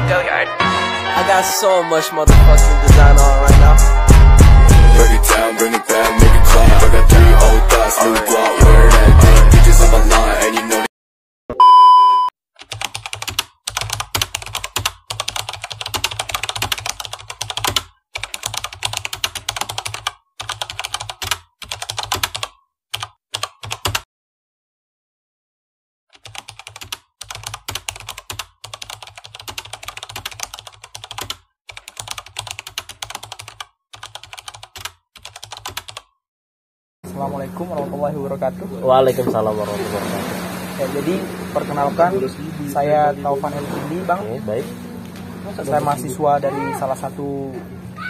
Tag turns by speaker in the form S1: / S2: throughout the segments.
S1: I got so much motherfucking design on right now.
S2: Break it down, bring it back, make it clap. I got 3 old thoughts, new block, where that thing. Bitches on my line, and you know.
S3: Assalamualaikum warahmatullahi wabarakatuh.
S4: Waalaikumsalam warahmatullahi wabarakatuh.
S3: Ya, jadi perkenalkan, saya Taufan El-Kindi, Bang.
S4: Baik.
S3: Saya mahasiswa dari salah satu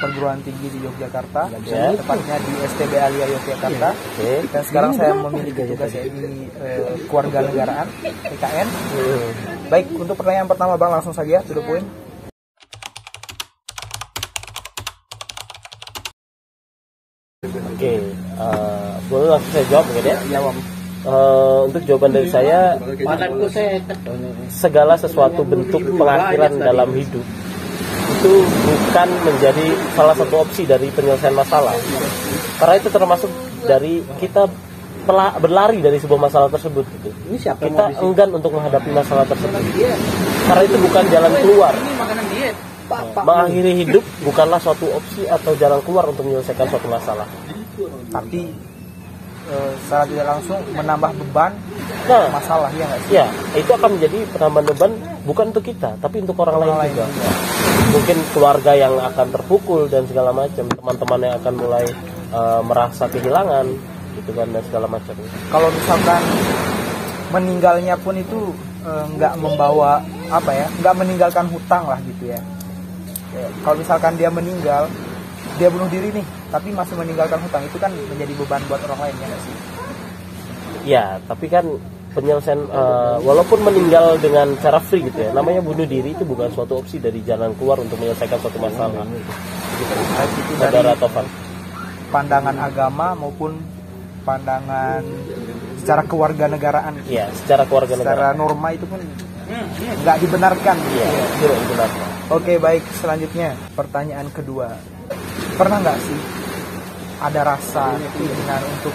S3: perguruan tinggi di Yogyakarta, tepatnya di STB Alia Yogyakarta. Dan sekarang saya memiliki tugas ini kewarganegaraan PKN. Baik, untuk pertanyaan pertama, Bang, langsung saja to the point.
S4: Oke, boleh langsung saya jawab mungkin ya?
S3: Ya, Bang.
S4: Untuk jawaban dari saya, segala sesuatu bentuk pengakhiran dalam hidup itu bukan menjadi salah satu opsi dari penyelesaian masalah. Karena itu termasuk dari kita berlari dari sebuah masalah tersebut. Gitu. Kita enggan untuk menghadapi masalah tersebut. Karena itu bukan jalan keluar. Mengakhiri hidup bukanlah suatu opsi atau jalan keluar untuk menyelesaikan suatu masalah.
S3: Tapi secara tidak langsung menambah beban masalah, ya nggak sih?
S4: Ya, itu akan menjadi penambahan beban bukan untuk kita, tapi untuk orang lain juga. Ya. Mungkin keluarga yang akan terpukul dan segala macam, teman-teman yang akan mulai merasa kehilangan, gitu kan, dan segala macam.
S3: Kalau misalkan meninggalnya pun itu nggak membawa apa ya, nggak meninggalkan hutang lah gitu ya. Kalau misalkan dia meninggal, dia bunuh diri nih, tapi masih meninggalkan hutang, itu kan menjadi beban buat orang lain, ya nggak sih?
S4: Ya, tapi kan penyelesaian walaupun meninggal dengan cara free gitu ya, namanya bunuh diri itu bukan suatu opsi dari jalan keluar untuk menyelesaikan suatu masalah.
S3: Baik itu
S4: Saudara
S3: dari
S4: Taufan.
S3: pandangan agama maupun pandangan secara kewarganegaraan.
S4: Iya, secara kewarganegaraan.
S3: Secara norma itu pun nggak dibenarkan.
S4: Iya, tidak dibenarkan.
S3: Oke, baik, selanjutnya pertanyaan kedua. Pernah nggak sih ada rasa keinginan untuk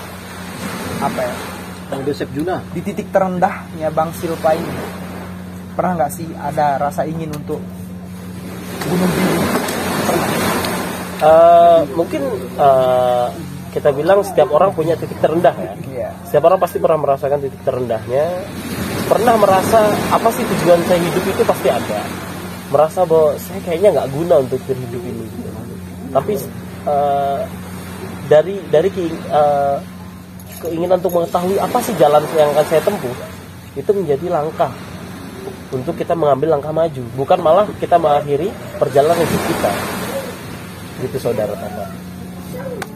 S3: apa ya? Di titik terendahnya Bang Silpa ini, pernah nggak sih ada rasa ingin untuk bunuh diri? Pernah?
S4: Mungkin kita bilang setiap orang punya titik terendah ya.
S3: Iya.
S4: Setiap orang pasti pernah merasakan titik terendahnya. Pernah merasa apa sih tujuan saya hidup itu pasti ada. Merasa bahwa saya kayaknya nggak guna untuk hidup ini. Gitu. Tapi dari keinginan untuk mengetahui apa sih jalan yang akan saya tempuh, itu menjadi langkah untuk kita mengambil langkah maju, bukan malah kita mengakhiri perjalanan hidup kita. Gitu, saudara Tanda.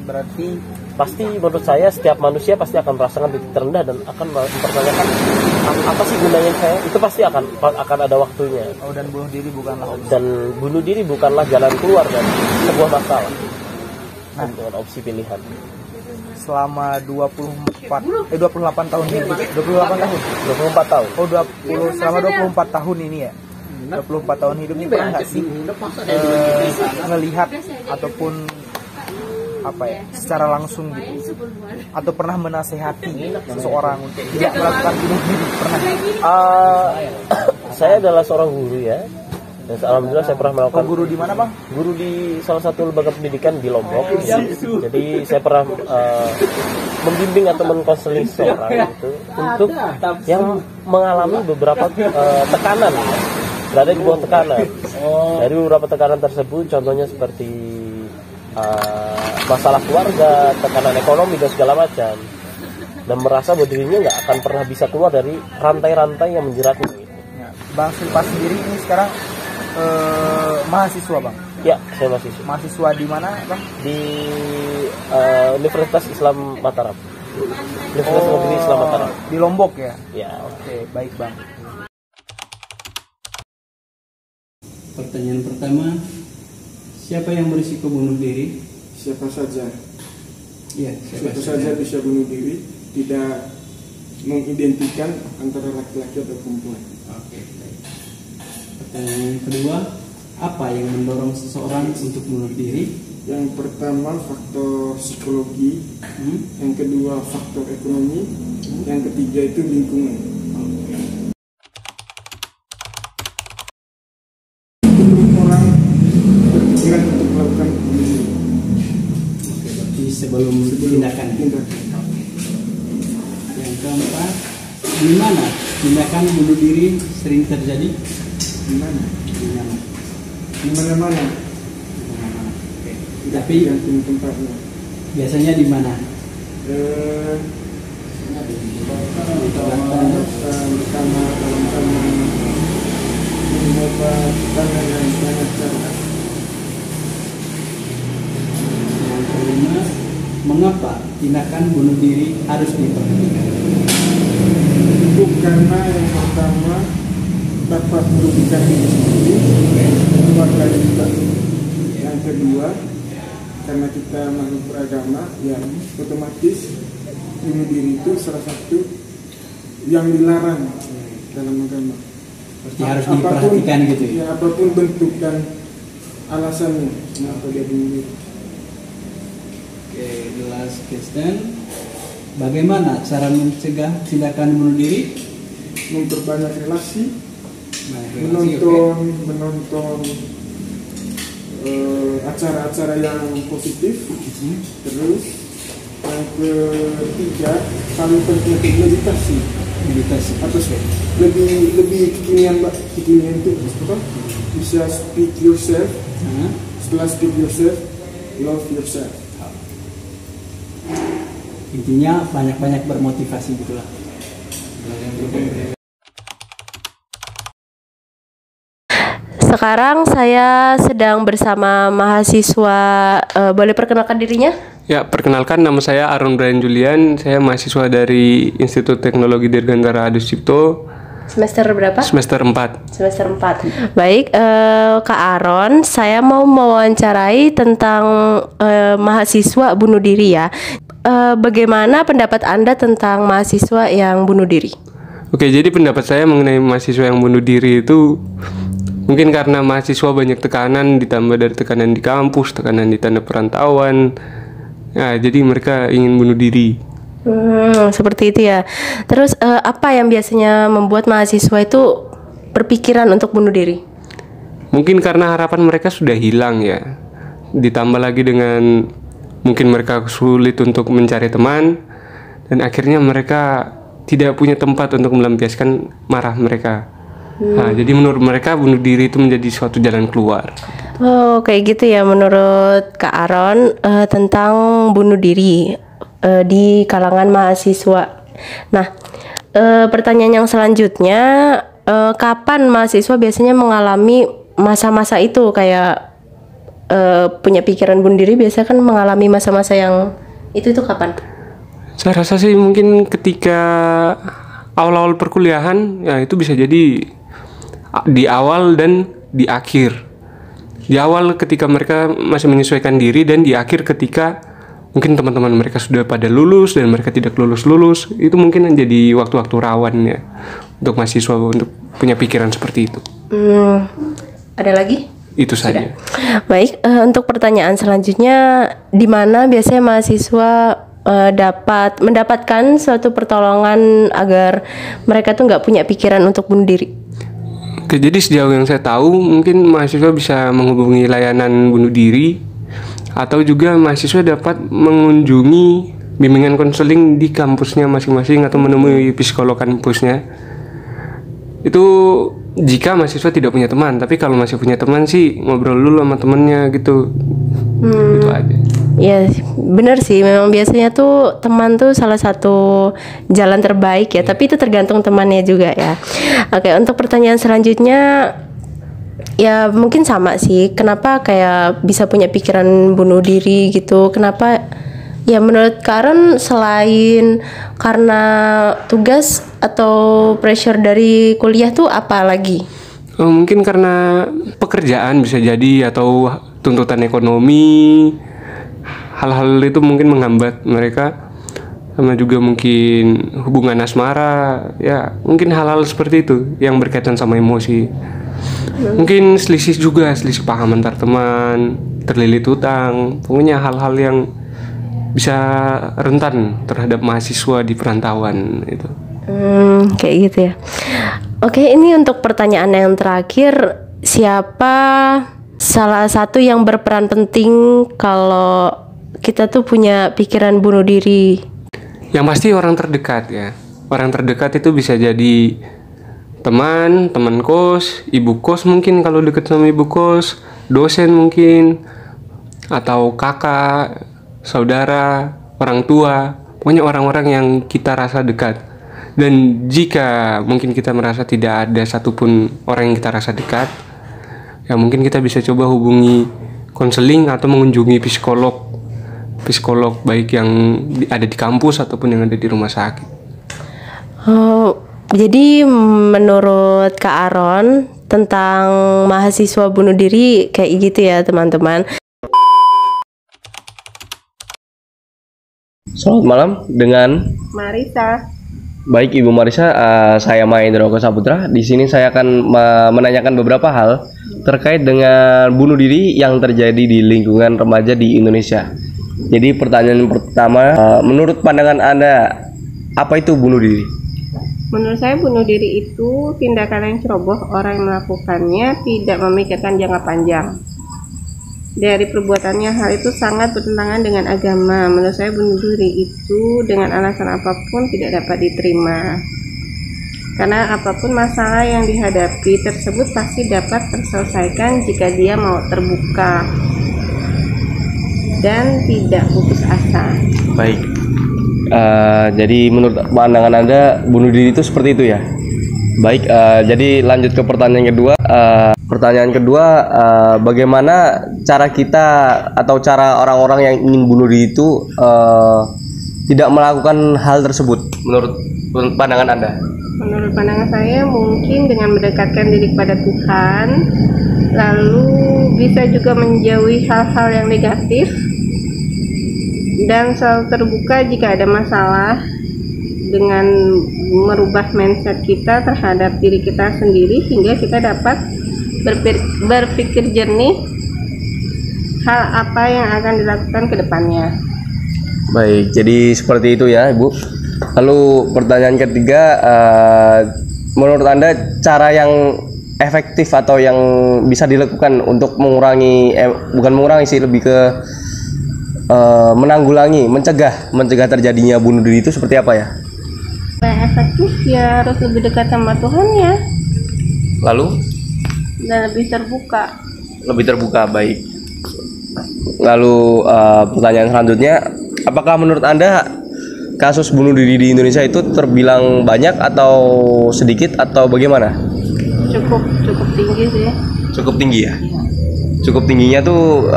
S3: Berarti
S4: Pasti menurut saya setiap manusia pasti akan merasakan titik terendah dan akan mempertanyakan apa sih gunanya saya. Itu pasti akan ada waktunya.
S3: dan bunuh diri bukanlah opsi.
S4: Dan bunuh diri bukanlah jalan keluar dari sebuah masalah. Dengan opsi pilihan.
S3: Selama 28 tahun hidup. 28 tahun.
S4: 24 tahun.
S3: Oh, selama 24 tahun ini ya. 24 tahun hidup ini pernah nggak sih ngelihat ataupun apa ya, secara langsung gitu, atau pernah menasehati seseorang untuk tidak melakukan bunuh diri? Pernah?
S4: Saya adalah seorang guru ya, dan alhamdulillah saya pernah melakukan.
S3: Guru di mana, Bang?
S4: Guru di salah satu lembaga pendidikan di Lombok. Jadi saya pernah membimbing atau mengkonseling seseorang gitu, untuk yang mengalami beberapa tekanan, berada di bawah tekanan. Dari beberapa tekanan tersebut, contohnya seperti masalah keluarga, tekanan ekonomi dan segala macam, dan merasa bahwa dirinya nggak akan pernah bisa keluar dari rantai-rantai yang menjeratnya gitu.
S3: Bang Silpa sendiri ini sekarang mahasiswa, Bang?
S4: Ya, saya mahasiswa.
S3: Mahasiswa di mana, Bang?
S4: Di Universitas Islam Mataram. Universitas Negeri Islam Mataram.
S3: Di Lombok ya?
S4: Ya.
S3: Oke, baik, Bang.
S5: Pertanyaan pertama, siapa yang berisiko bunuh diri?
S6: Siapa saja.
S5: Ya,
S6: Siapa saja bisa bunuh diri, tidak mengidentikan antara laki-laki atau perempuan.
S5: Oke, baik. Yang kedua, apa yang mendorong seseorang untuk bunuh diri?
S6: Yang pertama faktor psikologi, yang kedua faktor ekonomi, yang ketiga itu lingkungan. Orang berpikiran untuk melakukan bunuh diri.
S5: Oke, berarti sebelum tindakan. Yang keempat, di mana tindakan bunuh diri sering terjadi?
S6: Di mana?
S5: Di mana?
S6: Di mana-mana.
S5: Oke.
S6: Tidak
S5: Tapi
S6: tergantung tempatnya.
S5: biasanya di mana?
S6: Pertama dalam kamar mengobat tangan dan banyak cara.
S5: Yang kelima, mengapa tindakan bunuh diri harus diperhatikan?
S6: Karena yang pertama dapat merugikan diri sendiri, keluarga kita. Yang kedua, karena kita makhluk beragama, ya otomatis bunuh diri itu salah satu yang dilarang dalam agama.
S5: Berarti harus diperhatikan gitu ya?
S6: Ya, apapun bentuk dan alasannya kenapa dia bunuh diri.
S5: Oke, the last question. Bagaimana cara mencegah tindakan bunuh diri?
S6: Memperbanyak relasi,
S5: Oke.
S6: menonton acara-acara yang positif. Terus yang ketiga paling penting itu meditasi. Atau lebih kekinian itu apa? Bisa speak yourself. Setelah speak yourself, love yourself.
S5: Intinya banyak-banyak bermotivasi gitulah.
S7: Sekarang saya sedang bersama mahasiswa. Boleh perkenalkan dirinya?
S8: Ya, perkenalkan, nama saya Aaron Brian Julian. Saya mahasiswa dari Institut Teknologi Dirgantara Adi Sucipto.
S7: Semester berapa?
S8: Semester 4.
S7: Semester 4. Baik, Kak Aaron, saya mau mewawancarai tentang mahasiswa bunuh diri ya. Bagaimana pendapat Anda tentang mahasiswa yang bunuh diri?
S8: Oke, jadi pendapat saya mengenai mahasiswa yang bunuh diri itu mungkin karena mahasiswa banyak tekanan, ditambah dari tekanan di kampus, tekanan di tanah perantauan. Ya, jadi mereka ingin bunuh diri.
S7: Seperti itu ya. Terus apa yang biasanya membuat mahasiswa itu berpikiran untuk bunuh diri?
S8: Mungkin karena harapan mereka sudah hilang ya. Ditambah lagi dengan mungkin mereka sulit untuk mencari teman, dan akhirnya mereka tidak punya tempat untuk melampiaskan marah mereka. Nah, jadi menurut mereka bunuh diri itu menjadi suatu jalan keluar.
S7: Oh, kayak gitu ya menurut Kak Aaron tentang bunuh diri di kalangan mahasiswa. Nah, pertanyaan yang selanjutnya, kapan mahasiswa biasanya mengalami masa-masa itu kayak punya pikiran bunuh diri? Biasanya kan mengalami masa-masa yang itu kapan?
S8: Saya rasa sih mungkin ketika awal-awal perkuliahan, ya itu bisa jadi di awal dan di akhir. Di awal ketika mereka masih menyesuaikan diri, dan di akhir ketika mungkin teman-teman mereka sudah pada lulus dan mereka tidak lulus-lulus. Itu mungkin menjadi waktu-waktu rawan ya untuk mahasiswa untuk punya pikiran seperti itu.
S7: Ada lagi?
S8: Itu saja.
S7: Baik, untuk pertanyaan selanjutnya, di mana biasanya mahasiswa dapat mendapatkan suatu pertolongan agar mereka tuh nggak punya pikiran untuk bunuh diri?
S8: Oke, jadi sejauh yang saya tahu mungkin mahasiswa bisa menghubungi layanan bunuh diri, atau juga mahasiswa dapat mengunjungi bimbingan konseling di kampusnya masing-masing atau menemui psikolog kampusnya. Itu jika mahasiswa tidak punya teman, tapi kalau masih punya teman sih ngobrol dulu sama temennya gitu. Itu aja.
S7: Ya benar sih, memang biasanya tuh teman tuh salah satu jalan terbaik ya, tapi itu tergantung temannya juga ya. Oke, untuk pertanyaan selanjutnya, ya mungkin sama sih, kenapa kayak bisa punya pikiran bunuh diri gitu? Kenapa? Ya menurut Karen, selain karena tugas atau pressure dari kuliah tuh apa lagi?
S8: Mungkin karena pekerjaan bisa jadi, atau tuntutan ekonomi. Hal-hal itu mungkin menghambat mereka, sama juga mungkin hubungan asmara, ya mungkin hal-hal seperti itu yang berkaitan sama emosi. Mungkin selisih juga, selisih paham antar teman, terlilit utang, pokoknya hal-hal yang bisa rentan terhadap mahasiswa di perantauan itu.
S7: Kayak gitu ya. Oke, ini untuk pertanyaan yang terakhir, siapa salah satu yang berperan penting kalau kita tuh punya pikiran bunuh diri?
S8: Yang pasti orang terdekat ya. Orang terdekat itu bisa jadi teman kos, ibu kos mungkin kalau deket sama ibu kos, dosen mungkin, atau kakak, saudara, orang tua, pokoknya orang-orang yang kita rasa dekat. Dan jika mungkin kita merasa tidak ada satupun orang yang kita rasa dekat, ya mungkin kita bisa coba hubungi konseling atau mengunjungi psikolog baik yang ada di kampus ataupun yang ada di rumah sakit.
S7: Oh, jadi menurut Kak Aron tentang mahasiswa bunuh diri kayak gitu ya teman-teman.
S9: Selamat malam dengan
S7: Marisa.
S9: baik Ibu Marisa, saya Mahendra Oka Saputra. Di sini saya akan menanyakan beberapa hal terkait dengan bunuh diri yang terjadi di lingkungan remaja di Indonesia. Jadi pertanyaan pertama, menurut pandangan Anda, apa itu bunuh diri?
S10: Menurut saya bunuh diri itu tindakan yang ceroboh, orang yang melakukannya tidak memikirkan jangka panjang. Dari perbuatannya, hal itu sangat bertentangan dengan agama. Menurut saya bunuh diri itu dengan alasan apapun tidak dapat diterima. Karena apapun masalah yang dihadapi tersebut pasti dapat terselesaikan jika dia mau terbuka dan tidak putus asa.
S9: Baik. Jadi menurut pandangan Anda bunuh diri itu seperti itu ya? Baik, jadi lanjut ke pertanyaan kedua. Bagaimana cara kita atau cara orang-orang yang ingin bunuh diri itu tidak melakukan hal tersebut menurut pandangan Anda?
S10: Menurut pandangan saya mungkin dengan mendekatkan diri kepada Tuhan, lalu bisa juga menjauhi hal-hal yang negatif dan selalu terbuka jika ada masalah, dengan merubah mindset kita terhadap diri kita sendiri hingga kita dapat berpikir jernih hal apa yang akan dilakukan ke depannya.
S9: Baik, jadi seperti itu ya Ibu. Lalu pertanyaan ketiga, menurut Anda cara yang efektif atau yang bisa dilakukan untuk mengurangi, bukan mengurangi sih, lebih ke menanggulangi, mencegah terjadinya bunuh diri itu seperti apa ya?
S10: Yang efektif ya harus lebih dekat sama Tuhan ya.
S9: Lalu?
S10: Dan lebih terbuka.
S9: Lebih terbuka, baik. Lalu pertanyaan selanjutnya, apakah menurut Anda kasus bunuh diri di Indonesia itu terbilang banyak atau sedikit atau bagaimana?
S10: Cukup tinggi sih.
S9: Cukup tinggi ya? Cukup tingginya tuh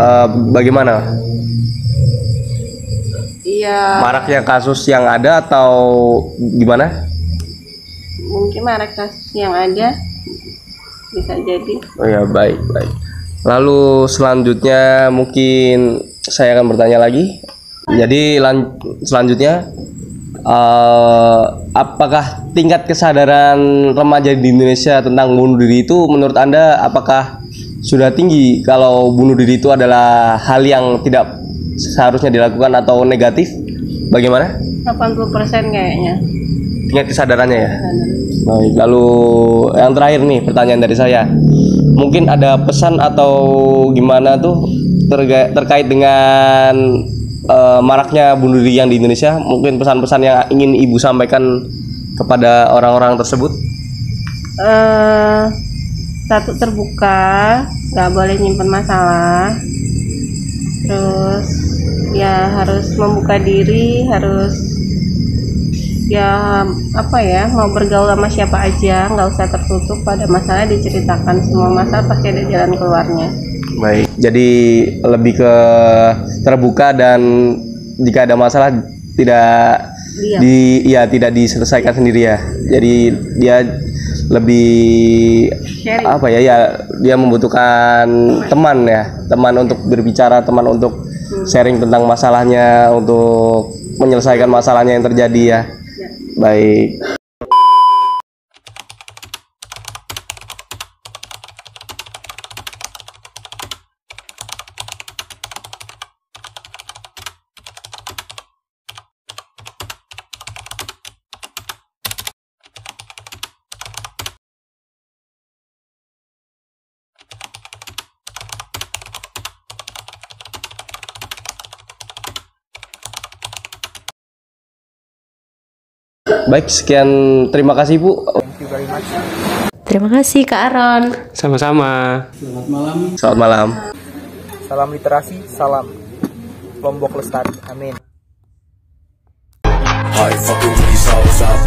S9: bagaimana?
S10: Iya.
S9: Maraknya kasus yang ada atau gimana?
S10: Mungkin marak kasus yang ada, bisa jadi.
S9: Oh ya, baik. Lalu selanjutnya mungkin saya akan bertanya lagi. Jadi selanjutnya, apakah tingkat kesadaran remaja di Indonesia tentang bunuh diri itu menurut Anda apakah sudah tinggi kalau bunuh diri itu adalah hal yang tidak seharusnya dilakukan atau negatif? Bagaimana?
S10: 80% kayaknya.
S9: Tingkat kesadarannya ya. Baik, lalu yang terakhir nih pertanyaan dari saya. Mungkin ada pesan atau gimana tuh terkait dengan maraknya bunuh diri yang di Indonesia? Mungkin pesan-pesan yang ingin Ibu sampaikan kepada orang-orang tersebut?
S10: Satu, terbuka, nggak boleh nyimpen masalah. Terus ya harus membuka diri, harus ya mau bergaul sama siapa aja, nggak usah tertutup pada masalah, diceritakan semua masalah pasti ada jalan keluarnya.
S9: Baik, jadi lebih ke terbuka dan jika ada masalah tidak tidak diselesaikan sendiri ya. Jadi dia lebih sharing. Dia membutuhkan teman untuk berbicara, teman untuk sharing tentang masalahnya, untuk menyelesaikan masalahnya yang terjadi ya. Baik. Baik, sekian, terima kasih Bu.
S3: Thank you very much.
S7: Terima kasih Kak Aaron.
S8: Sama-sama.
S5: Selamat malam.
S9: Selamat malam.
S3: Salam literasi, salam Lombok Lestari. Amin.
S2: I fucking with these hoes up.